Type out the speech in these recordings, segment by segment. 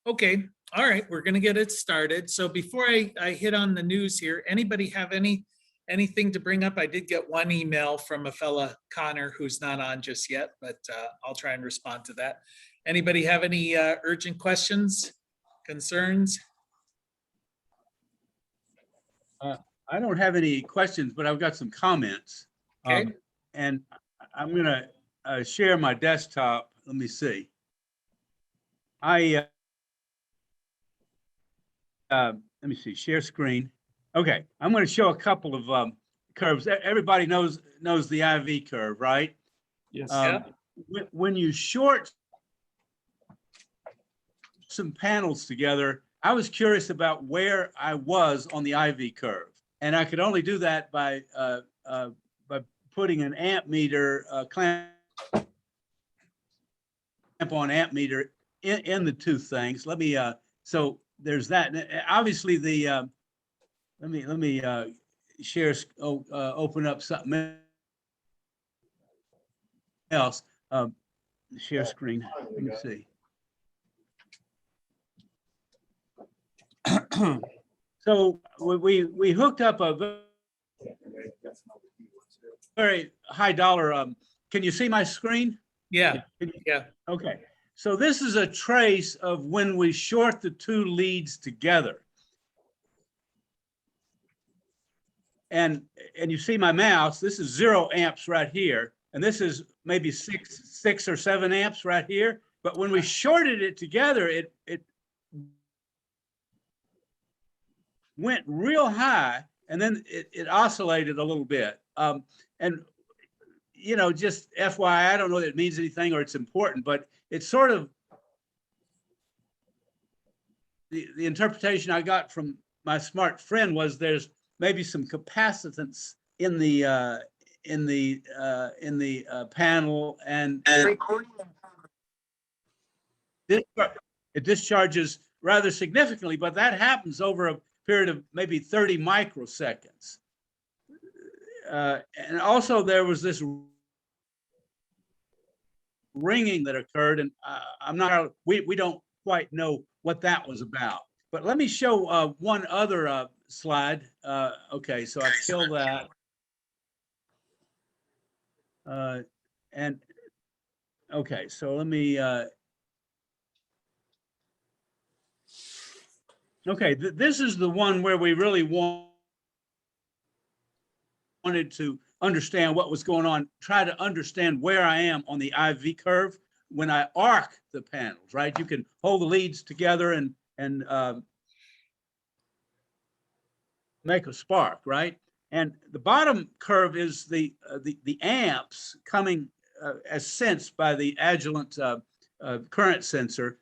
Okay, all right, we're gonna get it started. So before I hit on the news here, anybody have anything to bring up? I did get one email from a fella, Connor, who's not on just yet, but I'll try and respond to that. Anybody have any urgent questions, concerns? I don't have any questions, but I've got some comments. Okay. And I'm gonna share my desktop. Let me see. Let me see, share screen. Okay, I'm going to show a couple of curves. Everybody knows the IV curve, right? Yes. Yeah. When you short some panels together, I was curious about where I was on the IV curve, and I could only do that by putting an amp meter clamp on amp meter in the two things. Let me so there's that. Obviously, the let me share open up something else. Share screen. Let me see. So we hooked up a very high dollar. Can you see my screen? Yeah, yeah. Okay. So this is a trace of when we short the two leads together. And you see my mouse, this is 0 amps right here. And this is maybe six or 7 amps right here. But when we shorted it together, it went real high, and then it oscillated a little bit. And, you know, just FYI, I don't know that it means anything or it's important, but it's sort of the interpretation I got from my smart friend was there's maybe some capacitance in the panel, and it discharges rather significantly, but that happens over a period of maybe 30 microseconds. And also there was this ringing that occurred, and we don't quite know what that was about. But let me show one other slide. Okay, so I killed that. And okay, so let me okay, this is the one where we really wanted to understand what was going on, try to understand where I am on the IV curve when I arc the panels, right? You can hold the leads together and make a spark, right? And the bottom curve is the amps coming as sensed by the adjuvant current sensor.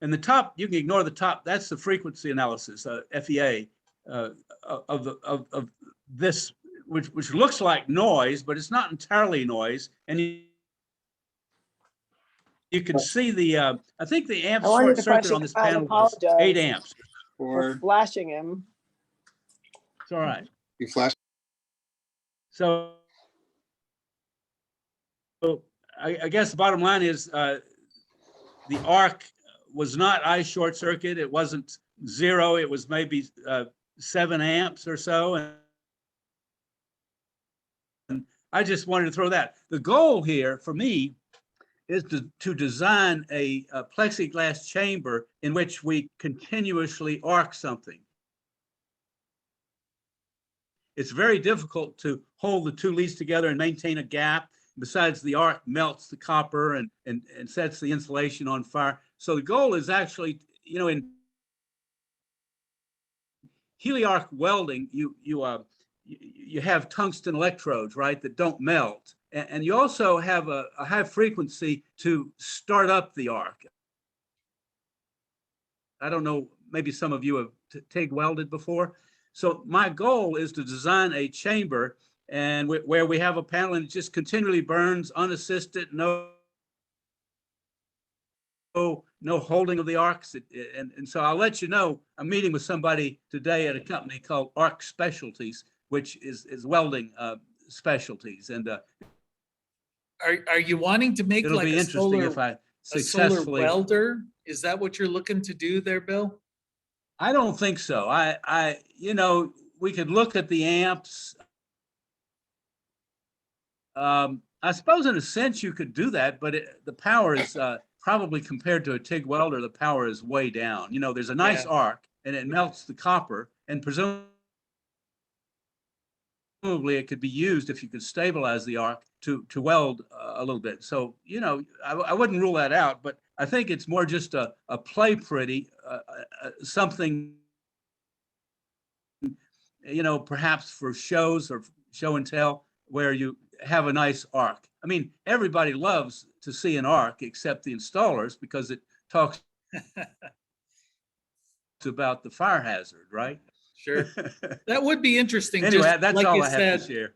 And the top, you can ignore the top, that's the frequency analysis, FEA, of this, which looks like noise, but it's not entirely noise. And you can see the, I think the amp short circuit on this panel was 8 amps. For flashing him. It's all right. you flash. So I guess the bottom line is the arc was not I short circuit. It wasn't 0. It was maybe 7 amps or so. And I just wanted to throw that. The goal here for me is to design a plexiglass chamber in which we continuously arc something. It's very difficult to hold the two leads together and maintain a gap. Besides, the arc melts the copper and sets the insulation on fire. So the goal is actually, you know, in heliarc welding, you have tungsten electrodes, right, that don't melt. And you also have a high frequency to start up the arc. I don't know, maybe some of you have TIG welded before. So my goal is to design a chamber and where we have a panel and it just continually burns unassisted, no holding of the arcs. And so I'll let you know, I'm meeting with somebody today at a company called Arc Specialties, which is welding specialties. And Are you wanting to make it'll like be a interesting solar? if I A solar successfully. welder? Is that what you're looking to do there, Bill? I don't think so. We could look at the amps. I suppose in a sense you could do that, but the power is probably compared to a TIG welder, the power is way down. There's a nice Yeah. arc and it melts the copper, and presumably it could be used if you could stabilize the arc to weld a little bit. So, I wouldn't rule that out, but I think it's more just a play pretty, something, perhaps for shows or show and tell where you have a nice arc. I mean, everybody loves to see an arc except the installers because it talks about the fire hazard, right? Sure. That would be interesting. Anyway, just that's like all you I have to said, share.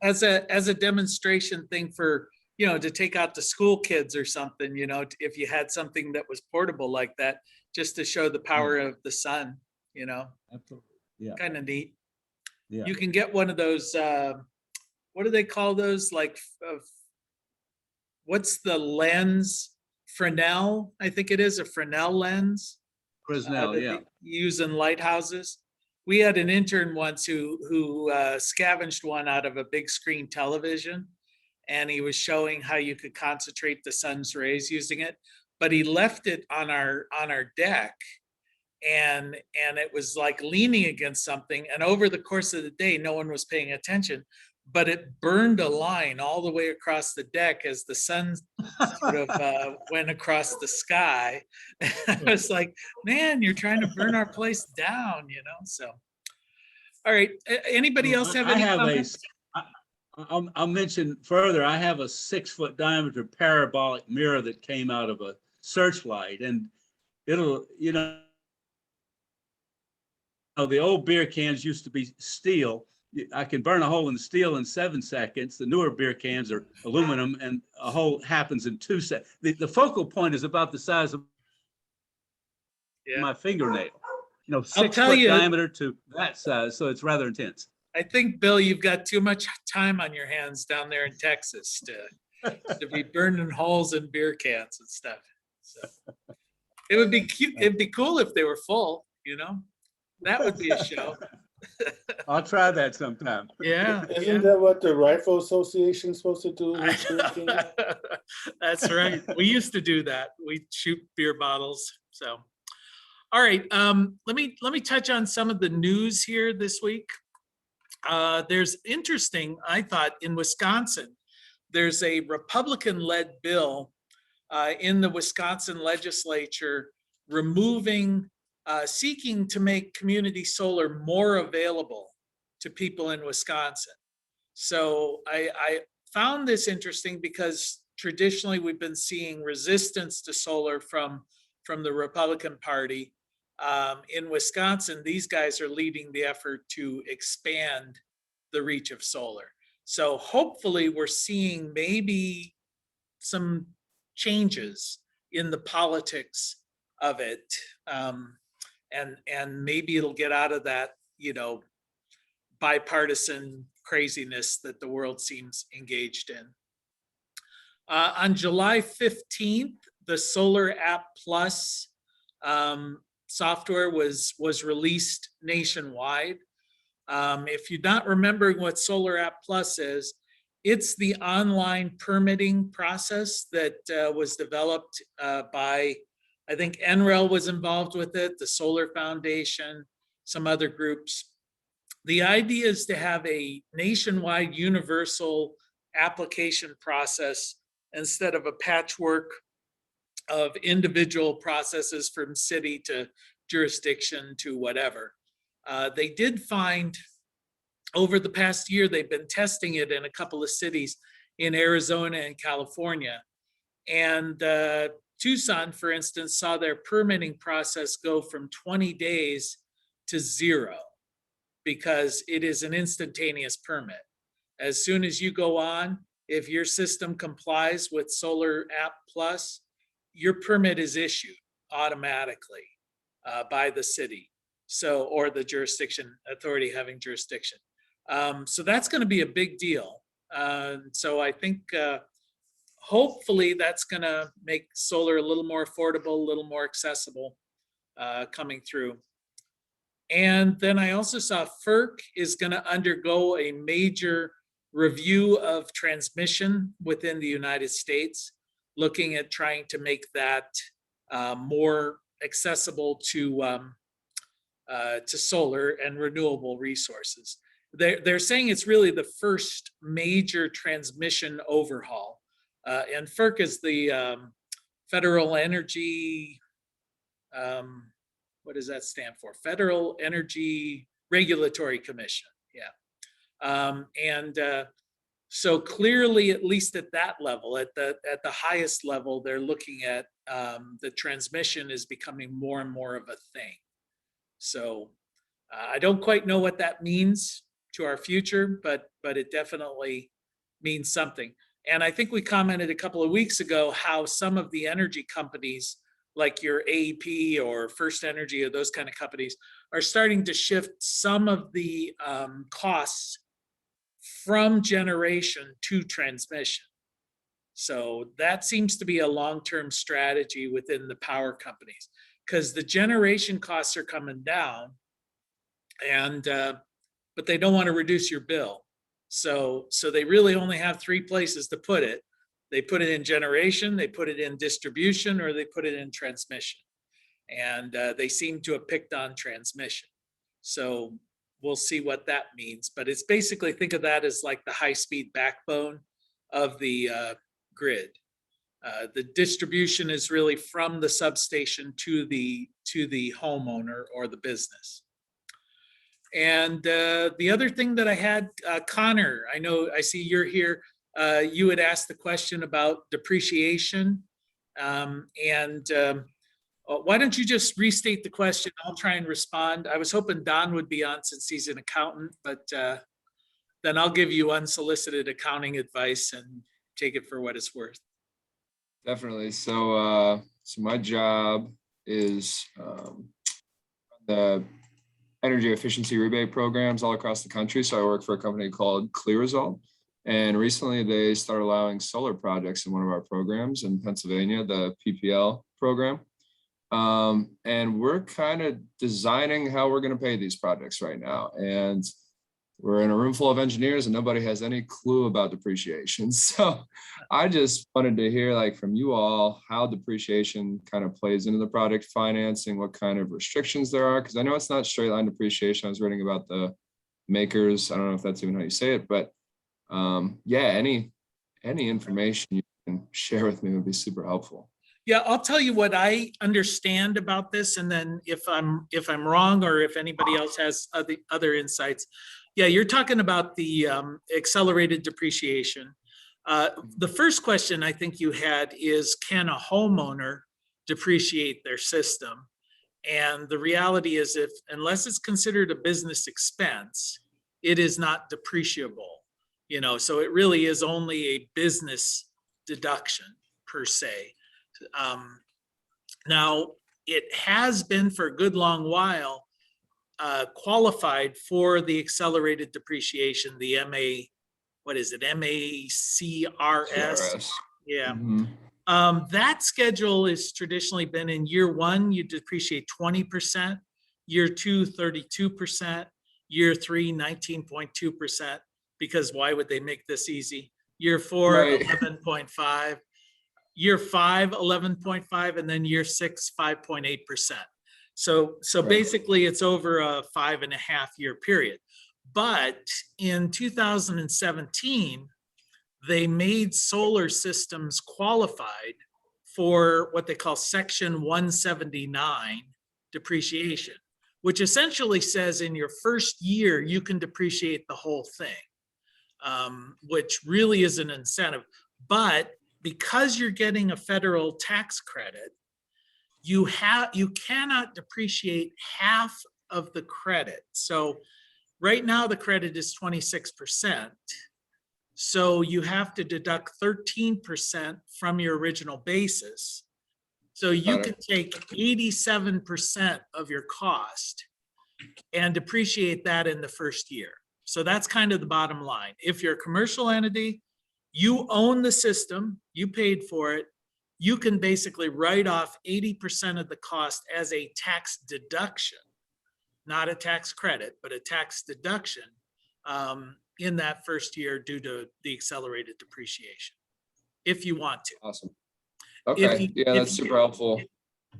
as a demonstration thing for, to take out the school kids or something, if you had something that was portable like that, just to show the power of the sun, Absolutely. Yeah. kind of neat. Yeah. You can get one of those, what do they call those? Like, what's the lens? Fresnel, I think it is a Fresnel lens. Fresnel, That yeah. they use in lighthouses. We had an intern once who scavenged one out of a big screen television, and he was showing how you could concentrate the sun's rays using it. But he left it on our deck, and it was like leaning against something. And over the course of the day, no one was paying attention, but it burned a line all the way across the deck as the sun sort of went across the sky. I was like, man, you're trying to burn our place down, So, all right. Anybody else have I any have comments? I'll mention further, I have a 6-foot diameter parabolic mirror that came out of a searchlight, and it'll, the old beer cans used to be steel. I can burn a hole in steel in 7 seconds. The newer beer cans are aluminum, and a hole happens in 2 seconds. The focal point is about the size of my fingernail. I'll 6 tell foot you, diameter to that size, so it's rather intense. I think, Bill, you've got too much time on your hands down there in Texas to be burning holes in beer cans and stuff. So it would be cute. It'd be cool if they were full, That would be a show. I'll try that sometime. Yeah. Isn't that what the Rifle Association's supposed to do? with drinking? That's right. We used to do that. We'd shoot beer bottles. So, all right. Let me touch on some of the news here this week. There's interesting, I thought, in Wisconsin, there's a Republican-led bill in the Wisconsin legislature seeking to make community solar more available to people in Wisconsin. So I found this interesting because traditionally we've been seeing resistance to solar from the Republican Party. In Wisconsin, these guys are leading the effort to expand the reach of solar. So hopefully we're seeing maybe some changes in the politics of it. And maybe it'll get out of that, bipartisan craziness that the world seems engaged in. On July 15th, the Solar App Plus software was released nationwide. If you're not remembering what Solar App Plus is, it's the online permitting process that was developed by, I think NREL was involved with it, the Solar Foundation, some other groups. The idea is to have a nationwide universal application process instead of a patchwork of individual processes from city to jurisdiction to whatever. They did find over the past year, they've been testing it in a couple of cities in Arizona and California. And Tucson, for instance, saw their permitting process go from 20 days to 0 because it is an instantaneous permit. As soon as you go on, if your system complies with Solar App Plus, your permit is issued automatically by the city, or the jurisdiction authority having jurisdiction. So that's going to be a big deal. So I think hopefully that's going to make solar a little more affordable, a little more accessible coming through. And then I also saw FERC is going to undergo a major review of transmission within the United States, looking at trying to make that more accessible to solar and renewable resources. They're saying it's really the first major transmission overhaul. And FERC is the Federal Energy, what does that stand for? Federal Energy Regulatory Commission, yeah. So clearly, at least at that level, at the highest level, they're looking at the transmission is becoming more and more of a thing. So I don't quite know what that means to our future, but it definitely means something. And I think we commented a couple of weeks ago how some of the energy companies, like your AEP or First Energy or those kind of companies, are starting to shift some of the costs from generation to transmission. So that seems to be a long-term strategy within the power companies, because the generation costs are coming down, and but they don't want to reduce your bill. So they really only have three places to put it. They put it in generation, they put it in distribution, or they put it in transmission. And they seem to have picked on transmission. So we'll see what that means. But it's basically, think of that as like the high-speed backbone of the grid. The distribution is really from the substation to the homeowner or the business. And the other thing that I had, Connor, I see you're here. You had asked the question about depreciation. Why don't you just restate the question? I'll try and respond. I was hoping Don would be on since he's an accountant, but then I'll give you unsolicited accounting advice and take it for what it's worth. Definitely. So my job is the energy efficiency rebate programs all across the country. So I work for a company called ClearResult, and recently they started allowing solar projects in one of our programs in Pennsylvania, the PPL program. And we're kind of designing how we're going to pay these projects right now. And we're in a room full of engineers and nobody has any clue about depreciation. So I just wanted to hear, like, from you all how depreciation kind of plays into the project financing, what kind of restrictions there are, because I know it's not straight line depreciation. I was reading about the makers. I don't know if that's even how you say it, but yeah, any information you can share with me would be super helpful. Yeah, I'll tell you what I understand about this, and then if I'm wrong or if anybody else has other insights. Yeah, you're talking about the accelerated depreciation. The first question I think you had is, can a homeowner depreciate their system? And the reality is, unless it's considered a business expense, it is not depreciable. So it really is only a business deduction per se. Now, it has been for a good long while qualified for the accelerated depreciation, the MACRS. Yeah. Mm-hmm. That schedule has traditionally been in year one, you depreciate 20%, year two, 32%, year three, 19.2%, because why would they make this easy? Year four, Right. 11.5. Year five, 11.5, and then year six, 5.8%. So Right. basically it's over a 5.5 year period. But in 2017, they made solar systems qualified for what they call Section 179 depreciation, which essentially says in your first year, you can depreciate the whole thing, which really is an incentive. But because you're getting a federal tax credit, you cannot depreciate half of the credit. So right now the credit is 26%. So you have to deduct 13% from your original basis. So you can take 87% of your cost and depreciate that in the first year. So that's kind of the bottom line. If you're a commercial entity, You own the system, you paid for it. You can basically write off 80% of the cost as a tax deduction, not a tax credit, but a tax deduction in that first year due to the accelerated depreciation, if you want to. Awesome. If Okay, you- yeah, if that's you- super helpful.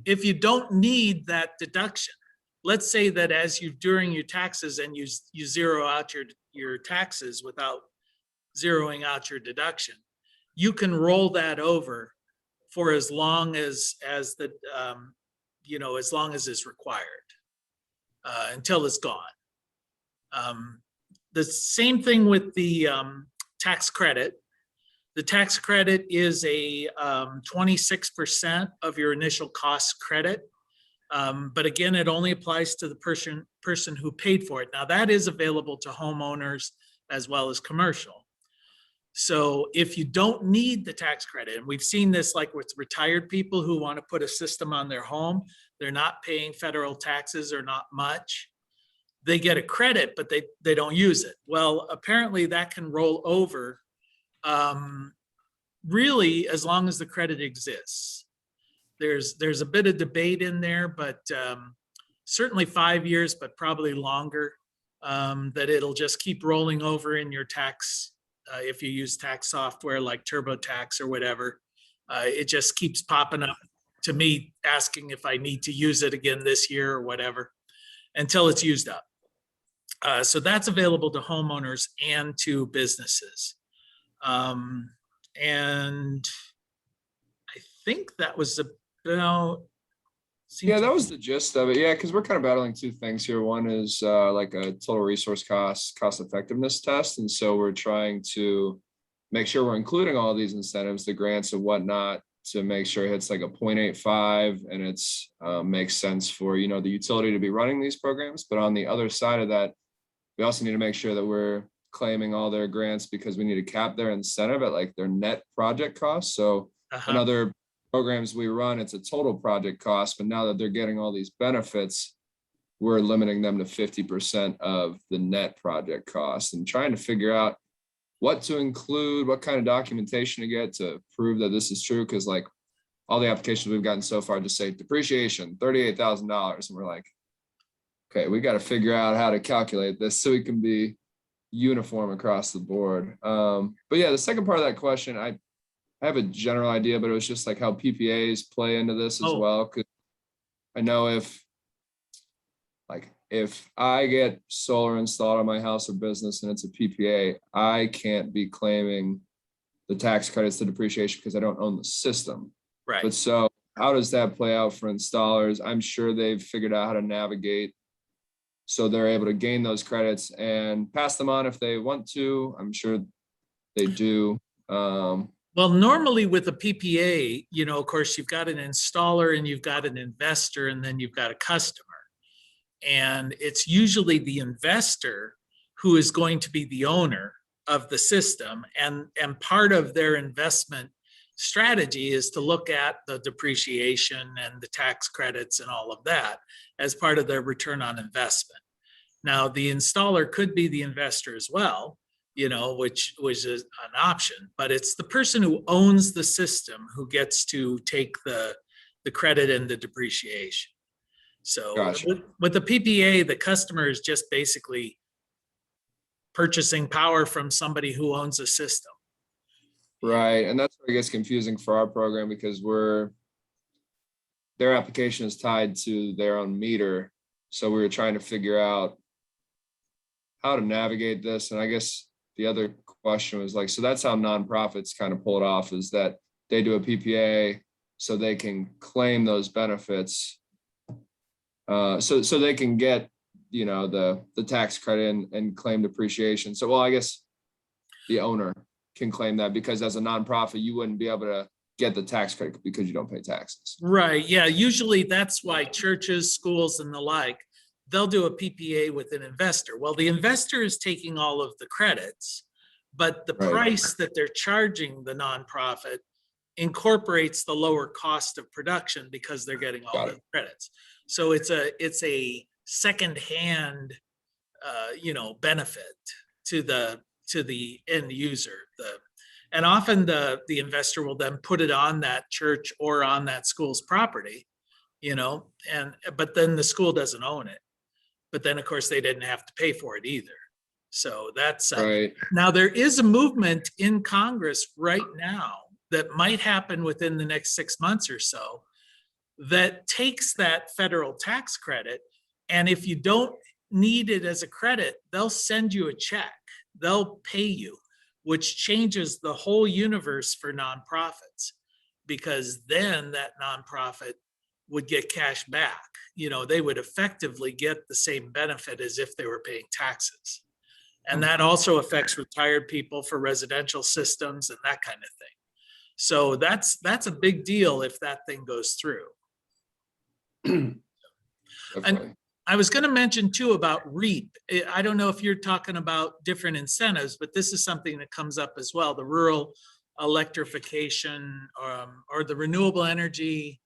If you don't need that deduction, let's say that as you, during your taxes and you zero out your taxes without zeroing out your deduction, you can roll that over for as long as the, as long as is required, until it's gone. The same thing with the tax credit. The tax credit is a 26% of your initial cost credit. But again, it only applies to the person who paid for it. Now that is available to homeowners as well as commercial. So if you don't need the tax credit, and we've seen this like with retired people who want to put a system on their home, they're not paying federal taxes or not much. They get a credit, but they don't use it. Well, apparently that can roll over really as long as the credit exists. There's a bit of debate in there, but certainly 5 years, but probably longer, that it'll just keep rolling over in your tax. If you use tax software like TurboTax or whatever, it just keeps popping up to me asking if I need to use it again this year or whatever until it's used up. So that's available to homeowners and to businesses. And I think that was about. Yeah, that was the gist of it. Yeah, because we're kind of battling two things here. One is like a total resource cost effectiveness test. And so we're trying to make sure we're including all these incentives, the grants and whatnot, to make sure it hits like a 0.85 and it's makes sense for, the utility to be running these programs. But on the other side of that, we also need to make sure that we're claiming all their grants because we need to cap their incentive at like their net project cost. So in other programs we run, it's a total project cost, but now that they're getting all these benefits, we're limiting them to 50% of the net project cost and trying to figure out what to include, what kind of documentation to get to prove that this is true. Cause like all the applications we've gotten so far just say depreciation, $38,000. And we're like, okay, we got to figure out how to calculate this so we can be uniform across the board. But yeah, the second part of that question, I have a general idea, but it was just like how PPAs play into this as well. Cause I know if I get solar installed on my house or business and it's a PPA, I can't be claiming the tax credits to depreciation because I don't own the system. Right. But so how does that play out for installers? I'm sure they've figured out how to navigate so they're able to gain those credits and pass them on if they want to. I'm sure they do. Well, normally with a PPA, of course, you've got an installer and you've got an investor and then you've got a customer. And it's usually the investor who is going to be the owner of the system. And part of their investment strategy is to look at the depreciation and the tax credits and all of that as part of their return on investment. Now, the installer could be the investor as well, which is an option, but it's the person who owns the system who gets to take the credit and the depreciation. So Gotcha. with the PPA, the customer is just basically purchasing power from somebody who owns a system. Right. And that's where it gets confusing for our program because their application is tied to their own meter. So we were trying to figure out how to navigate this. And I guess the other question was like, so that's how nonprofits kind of pull it off, is that they do a PPA so they can claim those benefits. So they can get, the tax credit and claim depreciation. So, well, I guess the owner can claim that because as a nonprofit, you wouldn't be able to get the tax credit because you don't pay taxes. Right. Yeah. Usually that's why churches, schools, and the like, they'll do a PPA with an investor. Well, the investor is taking all of the credits, but the price that they're charging the nonprofit incorporates the lower cost of production because they're getting all the credits. So it's a secondhand, benefit to the end user. And often the investor will then put it on that church or on that school's property, but then the school doesn't own it. But then, of course, they didn't have to pay for it either. So that's Right. now there is a movement in Congress right now that might happen within the next 6 months or so that takes that federal tax credit. And if you don't need it as a credit, they'll send you a check. They'll pay you, which changes the whole universe for nonprofits, because then that nonprofit would get cash back. They would effectively get the same benefit as if they were paying taxes. And that also affects retired people for residential systems and that kind of thing. So that's a big deal if that thing goes through. Definitely. I was going to mention too about REAP. I don't know if you're talking about different incentives, but this is something that comes up as well. The rural electrification or the renewable energy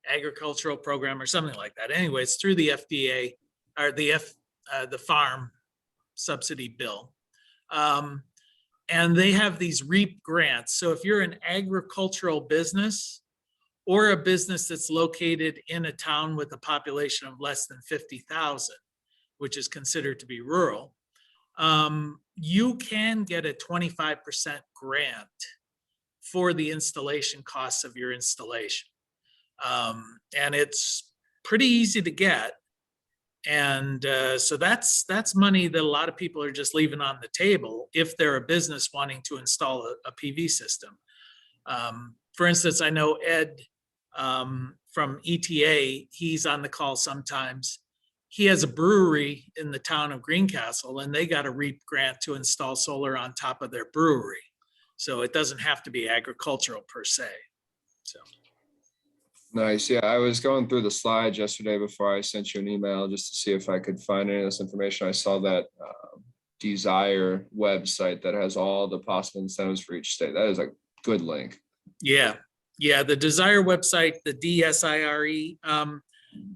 agricultural program or something like that. Anyway, it's through the FDA or the farm subsidy bill. And they have these REAP grants. So if you're an agricultural business or a business that's located in a town with a population of less than 50,000, which is considered to be rural, you can get a 25% grant for the installation costs of your installation. And it's pretty easy to get. And so that's money that a lot of people are just leaving on the table if they're a business wanting to install a PV system. For instance, I know Ed from ETA, he's on the call sometimes. He has a brewery in the town of Greencastle, and they got a REAP grant to install solar on top of their brewery. So it doesn't have to be agricultural per se. So. Nice. Yeah, I was going through the slides yesterday before I sent you an email just to see if I could find any of this information. I saw that Desire website that has all the possible incentives for each state. That is a good link. Yeah. The Desire website, the DSIRE.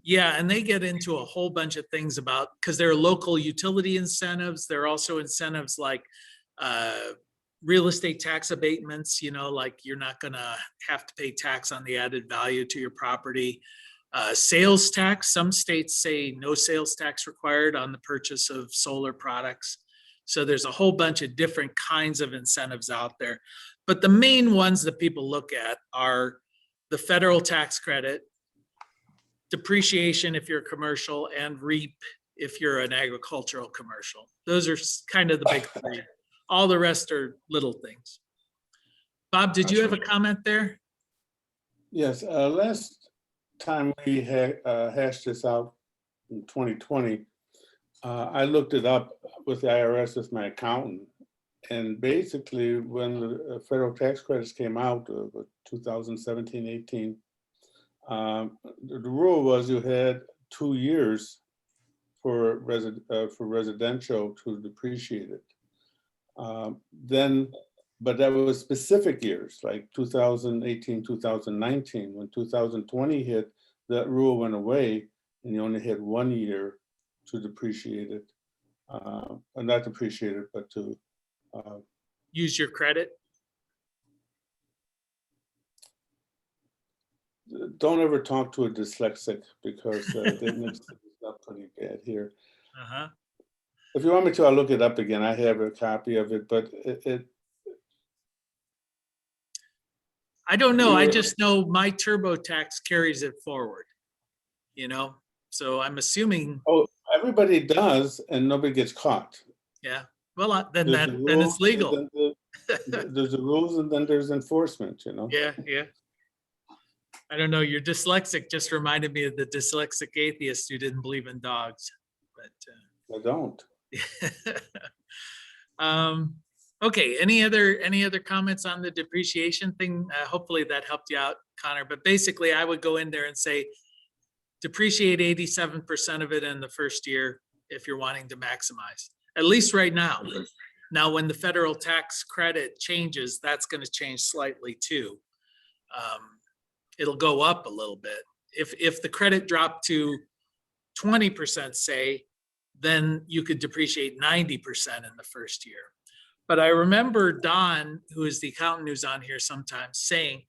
Yeah, and they get into a whole bunch of things about, because there are local utility incentives. There are also incentives like real estate tax abatements, like you're not going to have to pay tax on the added value to your property. Sales tax, some states say no sales tax required on the purchase of solar products. So there's a whole bunch of different kinds of incentives out there. But the main ones that people look at are the federal tax credit, depreciation if you're a commercial, and REAP if you're an agricultural commercial. Those are kind of the big three. All the rest are little things. Bob, did you have a comment there? Yes, last time we hashed this out in 2020, I looked it up with the IRS as my accountant. And basically, when the federal tax credits came out, 2017, 18, the rule was you had 2 years for residential to depreciate it. But that was specific years, like 2018, 2019. When 2020 hit, that rule went away, and you only had 1 year to depreciate it, not depreciate it, but to use your credit. Don't ever talk to a dyslexic, because they mix things up pretty bad here. Uh-huh. If you want me to, I'll look it up again. I have a copy of it, but I don't know. I just know my TurboTax carries it forward, so I'm assuming. Oh, everybody does, and nobody gets caught. Yeah. Well, then There's it's legal. There's the rules, and then there's enforcement, Yeah. I don't know. Your dyslexic just reminded me of the dyslexic atheist who didn't believe in dogs. But I don't. Okay. Any other comments on the depreciation thing? Hopefully that helped you out, Connor. But basically, I would go in there and say, depreciate 87% of it in the first year if you're wanting to maximize. At least right now. Now, when the federal tax credit changes, that's going to change slightly too. It'll go up a little bit. If the credit dropped to 20%, say, then you could depreciate 90% in the first year. But I remember Don, who is the accountant who's on here sometimes, saying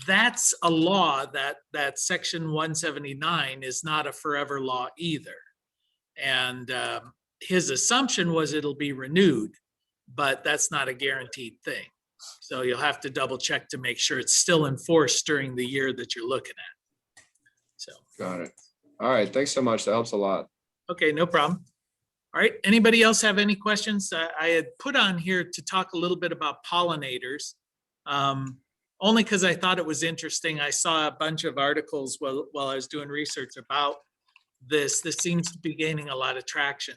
that's a law, that section 179 is not a forever law either. And his assumption was it'll be renewed, but that's not a guaranteed thing. So you'll have to double check to make sure it's still enforced during the year that you're looking at. So, Got it. All right, thanks so much. That helps a lot. okay, no problem. All right, anybody else have any questions? I had put on here to talk a little bit about pollinators, only because I thought it was interesting. I saw a bunch of articles while I was doing research about this. This seems to be gaining a lot of traction.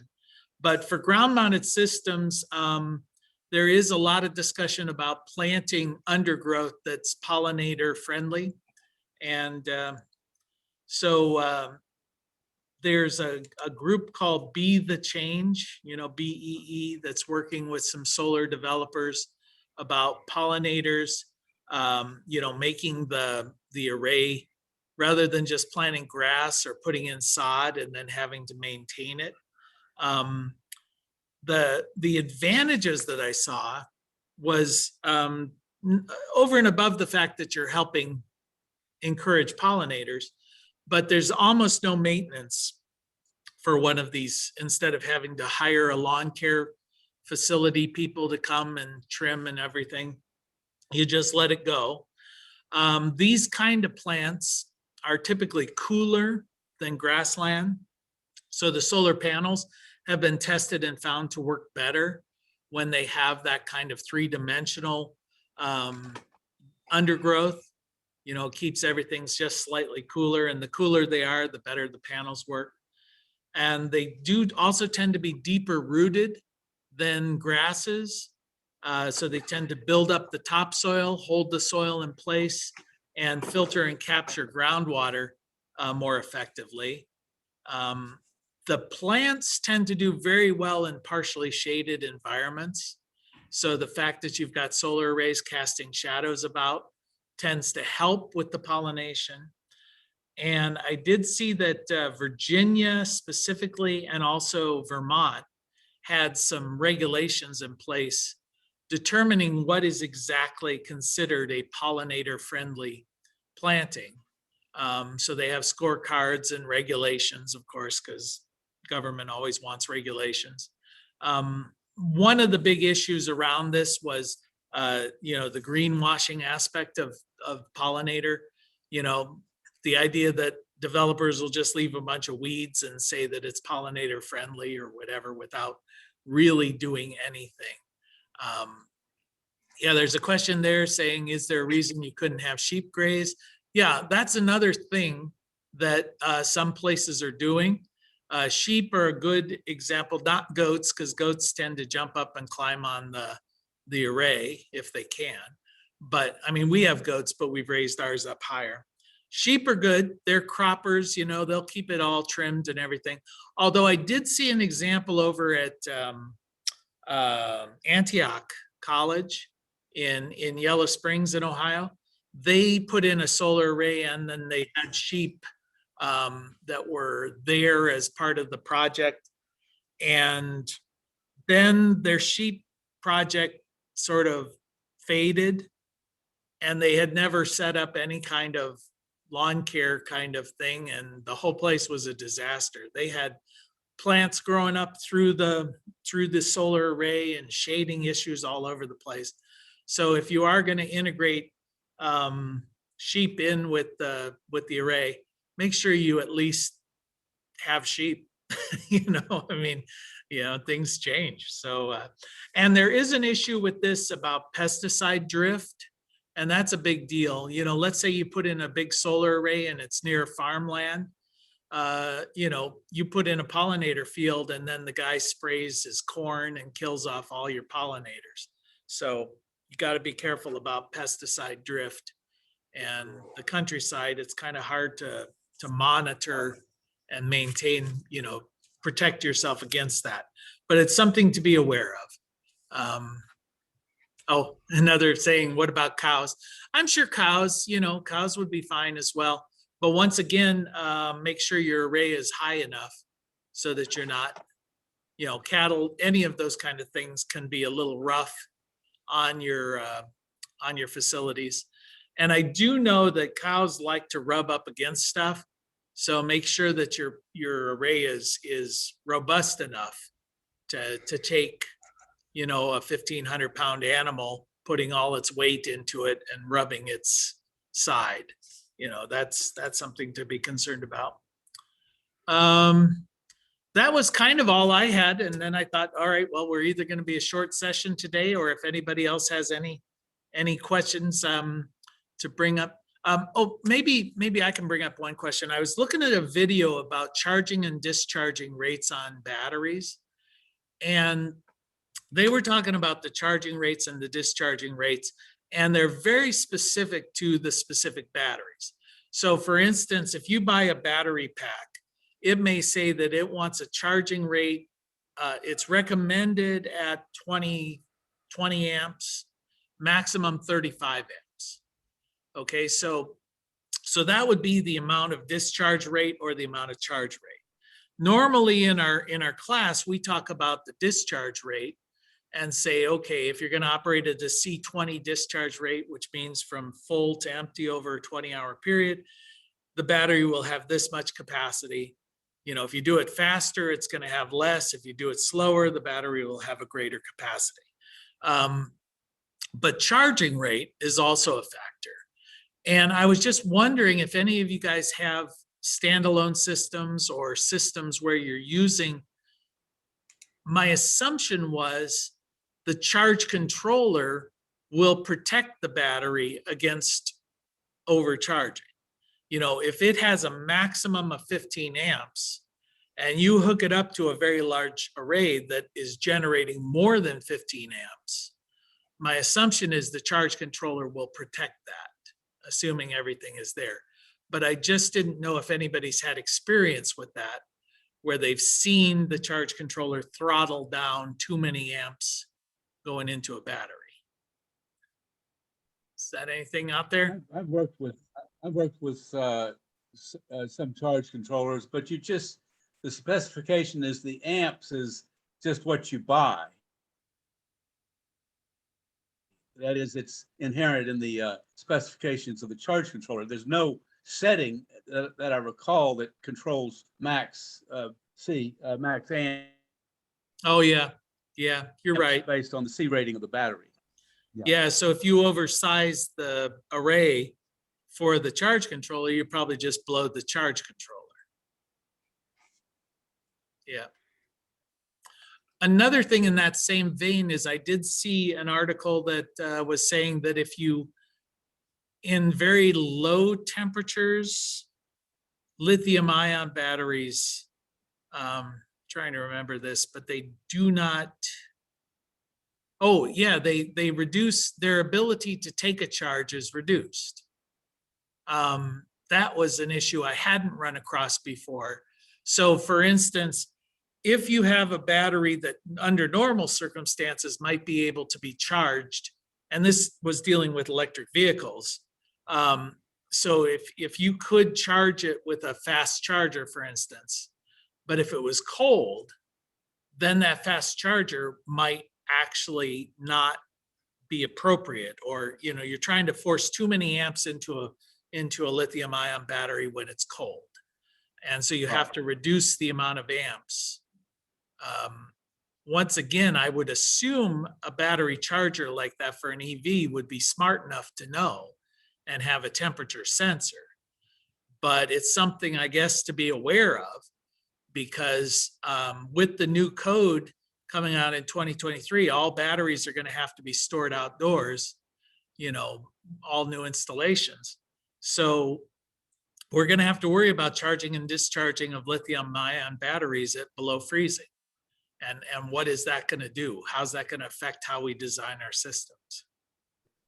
But for ground-mounted systems, there is a lot of discussion about planting undergrowth that's pollinator friendly. And so there's a group called Be the Change, BEE, that's working with some solar developers about pollinators, making the array, rather than just planting grass or putting in sod and then having to maintain it. The advantages that I saw was over and above the fact that you're helping encourage pollinators, but there's almost no maintenance for one of these. Instead of having to hire a lawn care facility people to come and trim and everything, you just let it go. These kind of plants are typically cooler than grassland. So the solar panels have been tested and found to work better when they have that kind of three-dimensional undergrowth. Keeps everything just slightly cooler, and the cooler they are, the better the panels work. And they do also tend to be deeper rooted than grasses. So they tend to build up the topsoil, hold the soil in place, and filter and capture groundwater more effectively. The plants tend to do very well in partially shaded environments. So the fact that you've got solar arrays casting shadows about tends to help with the pollination. And I did see that Virginia specifically, and also Vermont, had some regulations in place determining what is exactly considered a pollinator-friendly planting. So they have scorecards and regulations, of course, because government always wants regulations. One of the big issues around this was, the greenwashing aspect of pollinator. The idea that developers will just leave a bunch of weeds and say that it's pollinator friendly or whatever without really doing anything. There's a question there saying, is there a reason you couldn't have sheep graze? Yeah, that's another thing that some places are doing. Sheep are a good example, not goats, because goats tend to jump up and climb on the array if they can. But I mean, we have goats, but we've raised ours up higher. Sheep are good. They're croppers, they'll keep it all trimmed and everything. Although I did see an example over at Antioch College in Yellow Springs in Ohio. They put in a solar array, and then they had sheep that were there as part of the project. And then their sheep project sort of faded, and they had never set up any kind of lawn care kind of thing, and the whole place was a disaster. They had plants growing up through the solar array and shading issues all over the place. So if you are going to integrate sheep in with the array, make sure you at least have sheep. Things change. So, and there is an issue with this about pesticide drift, and that's a big deal. Let's say you put in a big solar array and it's near farmland. You put in a pollinator field, and then the guy sprays his corn and kills off all your pollinators. So you got to be careful about pesticide drift. And the countryside, it's kind of hard to monitor and maintain, protect yourself against that. But it's something to be aware of. Another saying, what about cows? I'm sure cows would be fine as well. But once again, make sure your array is high enough so that you're not cattle, any of those kind of things can be a little rough on your facilities. And I do know that cows like to rub up against stuff. So make sure that your array is robust enough to take, a 1,500-pound animal, putting all its weight into it and rubbing its side. That's something to be concerned about. That was kind of all I had. And then I thought, all right, well, we're either going to be a short session today, or if anybody else has any questions to bring up. Maybe I can bring up one question. I was looking at a video about charging and discharging rates on batteries. And they were talking about the charging rates and the discharging rates, and they're very specific to the specific batteries. So for instance, if you buy a battery pack, it may say that it wants a charging rate. It's recommended at 20 amps, maximum 35 amps. Okay, so that would be the amount of discharge rate or the amount of charge rate. Normally in our class, we talk about the discharge rate and say, okay, if you're going to operate at a C20 discharge rate, which means from full to empty over a 20-hour period, the battery will have this much capacity. If you do it faster, it's going to have less. If you do it slower, the battery will have a greater capacity. But charging rate is also a factor. And I was just wondering if any of you guys have standalone systems or systems where you're using. My assumption was the charge controller will protect the battery against overcharging. If it has a maximum of 15 amps and you hook it up to a very large array that is generating more than 15 amps, my assumption is the charge controller will protect that, assuming everything is there. But I just didn't know if anybody's had experience with that, where they've seen the charge controller throttle down too many amps going into a battery. Is that anything out there? I've worked with some charge controllers, but the specification is the amps is just what you buy. That is, it's inherent in the specifications of the charge controller. There's no setting that I recall that controls max amp. Oh yeah, you're right. Based on the C rating of the battery. Yeah, so if you oversize the array for the charge controller, you probably just blow the charge controller. Yeah. Another thing in that same vein is I did see an article that was saying that if you, in very low temperatures, lithium ion batteries, trying to remember this, but they do not, oh yeah, they reduce their ability to take a charge is reduced. That was an issue I hadn't run across before. So for instance, if you have a battery that under normal circumstances might be able to be charged, and this was dealing with electric vehicles. So if you could charge it with a fast charger, for instance, but if it was cold, then that fast charger might actually not be appropriate, or you're trying to force too many amps into a lithium ion battery when it's cold. And so you have to reduce the amount of amps. Once again, I would assume a battery charger like that for an EV would be smart enough to know and have a temperature sensor. But it's something, I guess, to be aware of, because with the new code coming out in 2023, all batteries are going to have to be stored outdoors, all new installations. So we're going to have to worry about charging and discharging of lithium ion batteries at below freezing. And what is that going to do? How's that going to affect how we design our systems?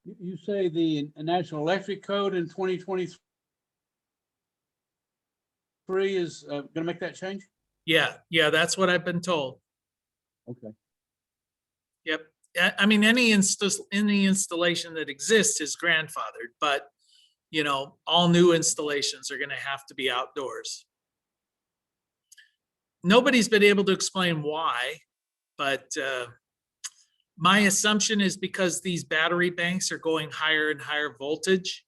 You say the National Electric Code in 2023 is going to make that change? Yeah, that's what I've been told. Okay. Yep. I mean, any installation that exists is grandfathered, but all new installations are going to have to be outdoors. nobody's been able to explain why, but my assumption is because these battery banks are going higher and higher voltage.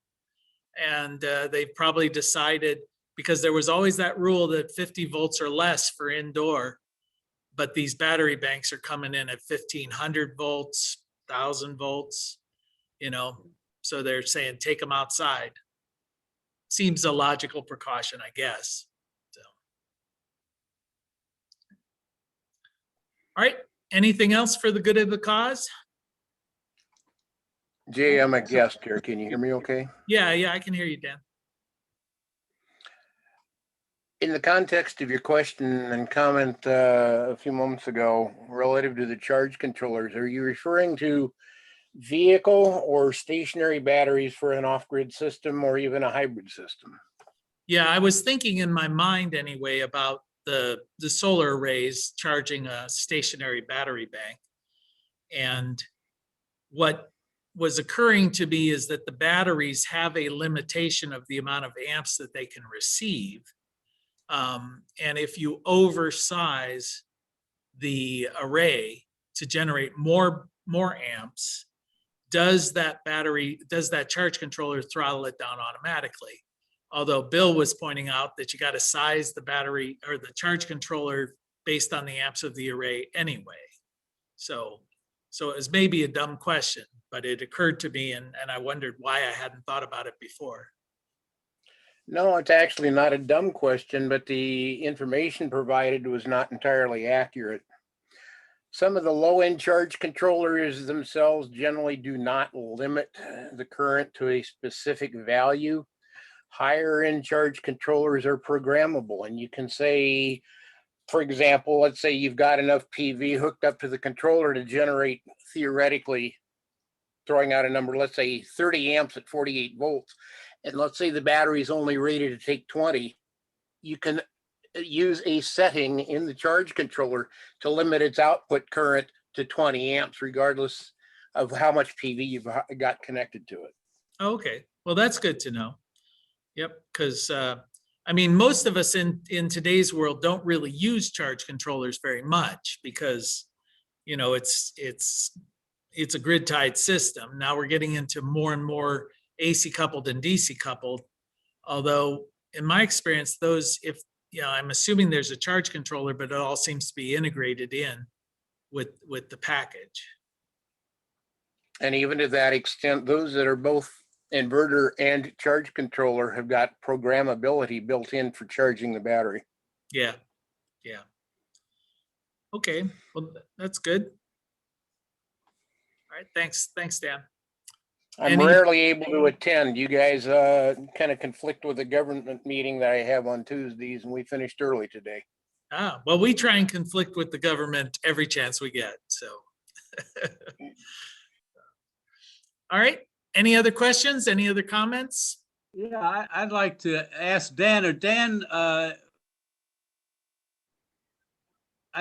And they've probably decided, because there was always that rule that 50 volts or less for indoor, but these battery banks are coming in at 1500 volts, 1000 volts, you know, so they're saying take them outside. Seems a logical precaution, I guess. So. All right, anything else for the good of the cause? Jay, I'm a guest here. Can you hear me okay? Yeah, I can hear you, Dan. In the context of your question and comment a few moments ago relative to the charge controllers, are you referring to vehicle or stationary batteries for an off-grid system or even a hybrid system? Yeah, I was thinking in my mind anyway about the solar arrays charging a stationary battery bank. And what was occurring to me is that the batteries have a limitation of the amount of amps that they can receive. And if you oversize the array to generate more amps, does that charge controller throttle it down automatically? Although Bill was pointing out that you got to size the battery or the charge controller based on the amps of the array anyway. So it was maybe a dumb question, but it occurred to me and I wondered why I hadn't thought about it before. No, it's actually not a dumb question, but the information provided was not entirely accurate. Some of the low-end charge controllers themselves generally do not limit the current to a specific value. Higher end charge controllers are programmable, and you can say, for example, let's say you've got enough PV hooked up to the controller to generate, theoretically, throwing out a number, let's say 30 amps at 48 volts. And let's say the battery is only rated to take 20. You can use a setting in the charge controller to limit its output current to 20 amps, regardless of how much PV you've got connected to it. Okay, well, that's good to know. Yep, because I mean, most of us in today's world don't really use charge controllers very much because, you know, it's a grid tied system. Now we're getting into more and more AC coupled and DC coupled. Although in my experience, those, if, you know, I'm assuming there's a charge controller, but it all seems to be integrated in with the package. And even to that extent, those that are both inverter and charge controller have got programmability built in for charging the battery. Yeah. Okay, well, that's good. All right, thanks, Dan. I'm rarely able to attend. You guys kind of conflict with a government meeting that I have on Tuesdays, and we finished early today. Well, we try and conflict with the government every chance we get, so. All right, any other questions, any other comments? Yeah, I'd like to ask Dan, I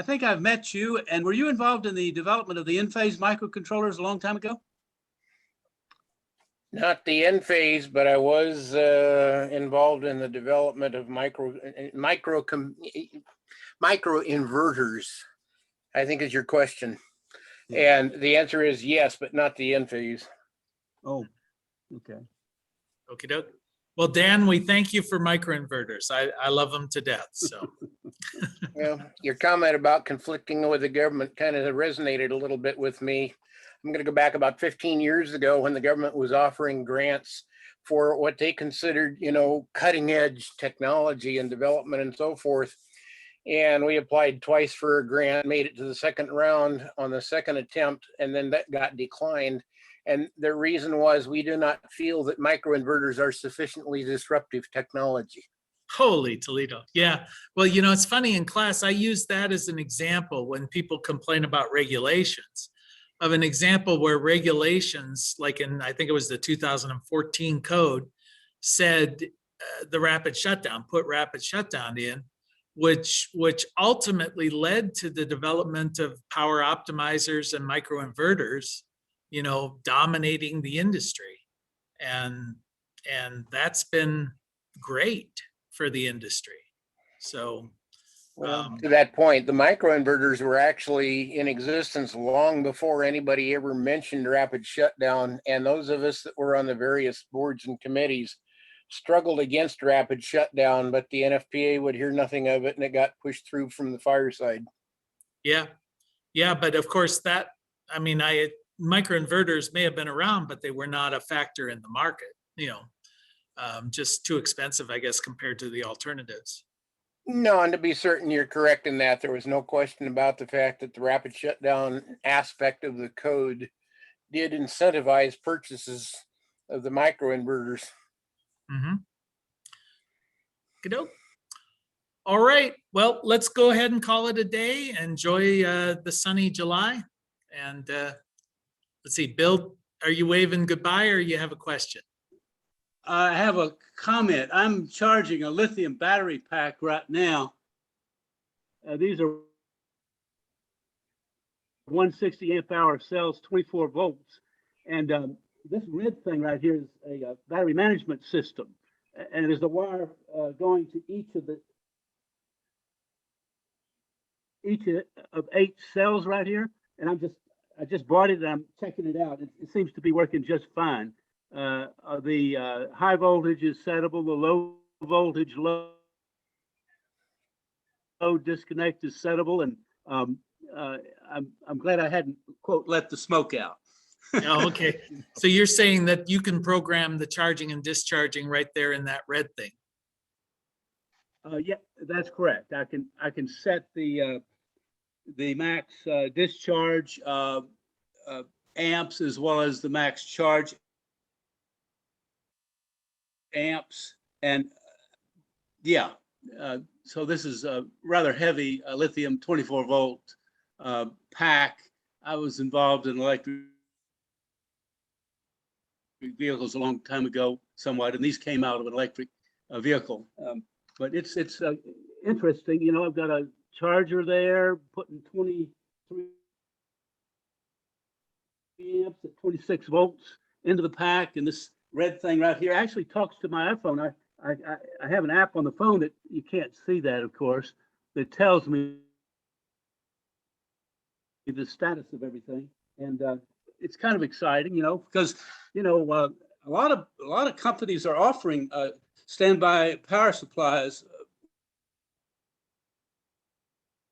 think I've met you, and were you involved in the development of the in-phase microcontrollers a long time ago? Not the end phase, but I was involved in the development of micro inverters, I think is your question. Yeah. And the answer is yes, but not the end phase. Oh, okay. Okie doke. Well, Dan, we thank you for microinverters. I love them to death, so. Well, your comment about conflicting with the government kind of resonated a little bit with me. I'm going to go back about 15 years ago when the government was offering grants for what they considered, you know, cutting edge technology and development and so forth. And we applied twice for a grant, made it to the second round on the second attempt, and then that got declined. And the reason was we do not feel that microinverters are sufficiently disruptive technology. Holy Toledo. Yeah. Well, you know, it's funny, in class, I use that as an example when people complain about regulations, of an example where regulations, like in, I think it was the 2014 code, said the rapid shutdown, put rapid shutdown in, which ultimately led to the development of power optimizers and microinverters, you know, dominating the industry. And that's been great for the industry. So Um, To that point, the microinverters were actually in existence long before anybody ever mentioned rapid shutdown. And those of us that were on the various boards and committees struggled against rapid shutdown, but the NFPA would hear nothing of it and it got pushed through from the fireside. Yeah, yeah, but of course that, I mean, microinverters may have been around, but they were not a factor in the market, just too expensive, I guess, compared to the alternatives. No, and to be certain you're correct in that, there was no question about the fact that the rapid shutdown aspect of the code did incentivize purchases of the microinverters. Mm-hmm. Good. All right, well, let's go ahead and call it a day. Enjoy the sunny July. And let's see, Bill, are you waving goodbye or you have a question? I have a comment. I'm charging a lithium battery pack right now. These are 160 amp hour cells, 24 volts. And this red thing right here is a battery management system. And there's a wire going to each of 8 cells right here. And I just bought it and I'm checking it out. It seems to be working just fine. The high voltage is settable, the low voltage, low disconnect is settable, and I'm glad I hadn't, quote, let the smoke out. Oh, okay. So you're saying that you can program the charging and discharging right there in that red thing? Yeah, that's correct. I can set the max discharge amps as well as the max charge amps, and yeah. So this is a rather heavy lithium 24 volt pack. I was involved in electric vehicles a long time ago, somewhat, and these came out of an electric vehicle. But it's interesting. You know, I've got a charger there, putting 23 amps at 26 volts into the pack, and this red thing right here actually talks to my iPhone. I have an app on the phone that you can't see that, of course, that tells me the status of everything, and it's kind of exciting, you know, because a lot of companies are offering standby power supplies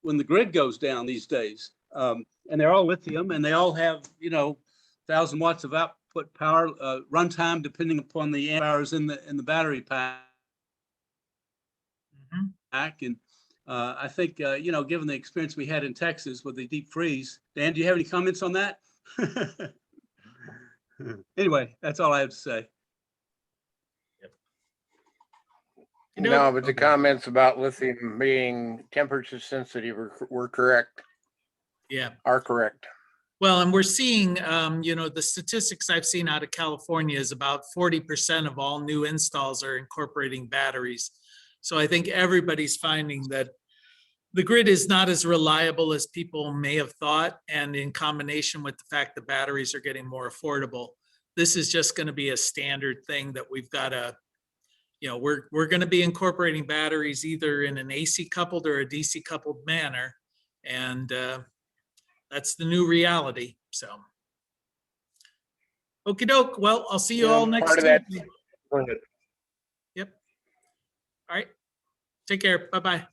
when the grid goes down these days, and they're all lithium, and they all have 1,000 watts of output power runtime depending upon the amp hours in the battery pack. Mm-hmm. And I think given the experience we had in Texas with the deep freeze, Dan, do you have any comments on that? Anyway, that's all I have to say. No, but the comments about lithium being temperature sensitive were correct. Yeah. Are correct. Well, and we're seeing, the statistics I've seen out of California is about 40% of all new installs are incorporating batteries. So I think everybody's finding that the grid is not as reliable as people may have thought. And in combination with the fact that batteries are getting more affordable, this is just going to be a standard thing that we've got to, we're going to be incorporating batteries either in an AC coupled or a DC coupled manner. And that's the new reality. So, okie doke. Well, I'll see you all next Part of that. Tuesday. Yep. All right. Take care. Bye-bye.